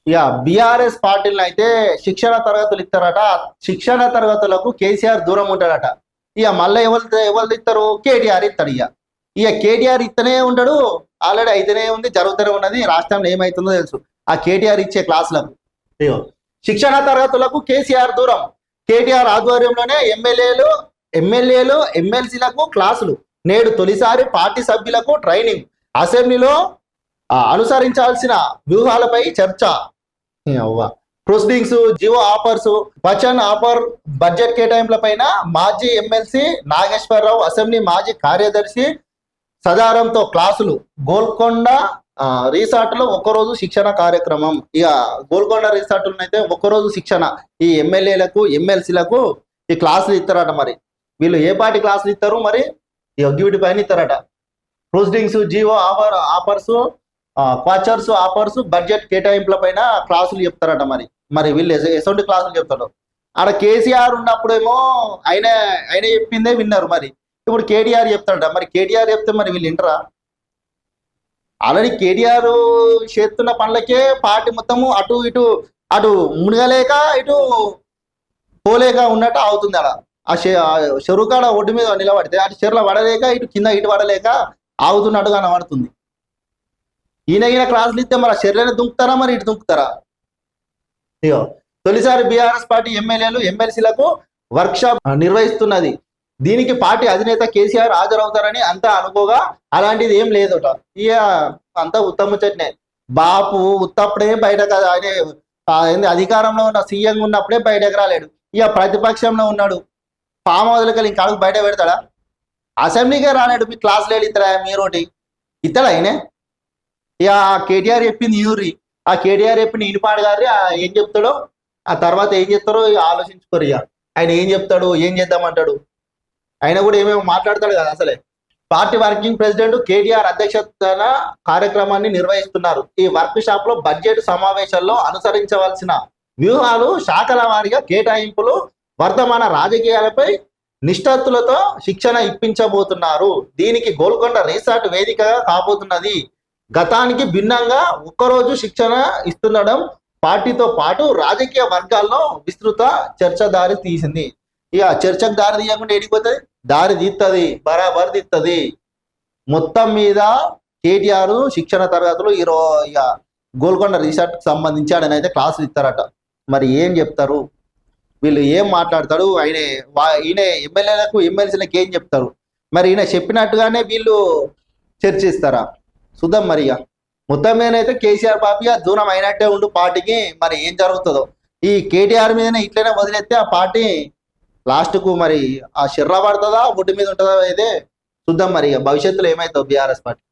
ఇక బీఆర్ఎస్ పార్టీలను అయితే శిక్షణ తరగతులు ఇస్తారట. శిక్షణ తరగతులకు కేసీఆర్ దూరం ఉంటాడట. ఇక మళ్ళీ ఎవరు ఇస్తారు? కేటీఆర్ ఇస్తాడు. ఇక కేటీఆర్ ఇస్తనే ఉంటాడు. ఆల్రెడీ అయితేనే ఉంది, జరుగుతూనే ఉన్నది. రాష్ట్రంలో ఏమవుతుందో తెలుసు. ఆ కేటీఆర్ ఇచ్చే క్లాసులకు అయ్యో శిక్షణ తరగతులకు కేసీఆర్ దూరం. కేటీఆర్ ఆధ్వర్యంలోనే ఎమ్మెల్యేలు ఎమ్మెల్సీలకు క్లాసులు. నేడు తొలిసారి పార్టీ సభ్యులకు ట్రైనింగ్. అసెంబ్లీలో అనుసరించాల్సిన వ్యూహాలపై చర్చ. ప్రొసీడింగ్స్, జియో ఆఫర్స్, వచన్ ఆఫర్, బడ్జెట్ కేటాయింపుల పైన మాజీ ఎమ్మెల్సీ నాగేశ్వరరావు, అసెంబ్లీ మాజీ కార్యదర్శి సదారంతో క్లాసులు. గోల్కొండ రిసార్ట్ లో ఒక్కరోజు శిక్షణ కార్యక్రమం. ఇక గోల్కొండ రిసార్ట్ అయితే ఒక్కరోజు శిక్షణ. ఈ ఎమ్మెల్యేలకు ఎమ్మెల్సీలకు ఈ క్లాసులు ఇస్తారట. మరి వీళ్ళు ఏ పార్టీ క్లాసులు ఇస్తారు? మరి ఈ డ్యూటీ పైన ఇస్తారట. ప్రొసీడింగ్స్, జియో ఆఫర్స్, క్వాచర్స్ ఆఫర్స్, బడ్జెట్ కేటాయింపుల పైన క్లాసులు చెప్తారట. మరి వీళ్ళు ఎటువంటి క్లాసులు చెప్తారు? ఆడ కేసీఆర్ ఉన్నప్పుడేమో ఆయన చెప్పిందే విన్నారు. మరి ఇప్పుడు కేటీఆర్ చెప్తాడట. మరి కేటీఆర్ చెప్తే మరి వీళ్ళు వింటరా? ఆల్రెడీ కేటీఆర్ చేస్తున్న పనులకే పార్టీ మొత్తము అటు మునగలేక ఇటు పోలేక ఉన్నట్టు అవుతుంది. అలా ఆ చెరువు కాడ ఒడ్డు మీద నిలబడితే అటు చెరువులో పడలేక ఇటు పడలేక ఆగుతున్నట్టుగా కనబడుతుంది. ఈయన క్లాసులు ఇస్తే మరి చెర్లని దుంకుతారా? మరి ఇటు దుంకుతారా? అయ్యో తొలిసారి బీఆర్ఎస్ పార్టీ ఎమ్మెల్యేలు ఎమ్మెల్సీలకు వర్క్షాప్ నిర్వహిస్తున్నది. దీనికి పార్టీ అధినేత కేసీఆర్ హాజరవుతారని అంతా అనుకోగా అలాంటిది ఏం లేదట. ఇక అంతా ఉత్తముచ్చట్నే. బాపు ఉత్తప్పుడే బయటకు ఆయన అధికారంలో ఉన్న సీఎం ఉన్నప్పుడే బయటకు రాలేడు. ఇక ప్రతిపక్షంలో ఉన్నాడు. ఫామ్ హౌస్లకి ఇంకా అడుగు బయట పెడతాడా? అసెంబ్లీకే రాలేడు. మీ క్లాసులు ఇస్తారా? మీరోటి ఇస్తాడా ఆయన? ఇక కేటీఆర్ చెప్పింది యూరి, ఆ కేటీఆర్ చెప్పింది ఈనిపాడు గారి ఏం చెప్తాడో ఆ తర్వాత ఏం చెప్తారో ఆలోచించుకోరు. ఇక ఆయన ఏం చెప్తాడు, ఏం చేద్దామంటాడు? ఆయన కూడా ఏమేమో మాట్లాడతాడు కదా. అసలే పార్టీ వర్కింగ్ ప్రెసిడెంట్ కేటీఆర్ అధ్యక్షతన కార్యక్రమాన్ని నిర్వహిస్తున్నారు. ఈ వర్క్ షాప్ లో బడ్జెట్ సమావేశాల్లో అనుసరించవలసిన వ్యూహాలు, శాఖల వారీగా కేటాయింపులు, వర్తమాన రాజకీయాలపై నిష్ఠాతులతో శిక్షణ ఇప్పించబోతున్నారు. దీనికి గోల్కొండ రిసార్ట్ వేదికగా కాబోతున్నది. గతానికి భిన్నంగా ఒక్కరోజు శిక్షణ ఇస్తుండడం పార్టీతో పాటు రాజకీయ వర్గాల్లో విస్తృత చర్చ దారి తీసింది. ఇక చర్చకు దారి తీయకుండా ఏడిపోతుంది, దారి తీస్తుంది, బరాబర్ తీస్తుంది. మొత్తం మీద కేటీఆర్ శిక్షణ తరగతులు ఇక గోల్కొండ రిసార్ట్ కి సంబంధించి ఆడనైతే క్లాసులు ఇస్తారట. మరి ఏం చెప్తారు వీళ్ళు? ఏం మాట్లాడతాడు ఈయన ఎమ్మెల్యేలకు ఎమ్మెల్సీలకు ఏం చెప్తారు? మరి ఈయన చెప్పినట్టుగానే వీళ్ళు చర్చిస్తారా? చూద్దాం. మరి ఇక మొత్తం మీదనైతే కేసీఆర్ పాపి దూరం అయినట్టే ఉండు పార్టీకి. మరి ఏం జరుగుతుందో ఈ కేటీఆర్ మీదనే ఇట్లనే వదిలేస్తే ఆ పార్టీ లాస్ట్ కు మరి ఆ షిర్రా పడుతుందా, ఒడ్డు మీద ఉంటుందా అయితే చూద్దాం. మరి భవిష్యత్తులో ఏమవుతుందో బీఆర్ఎస్ పార్టీ.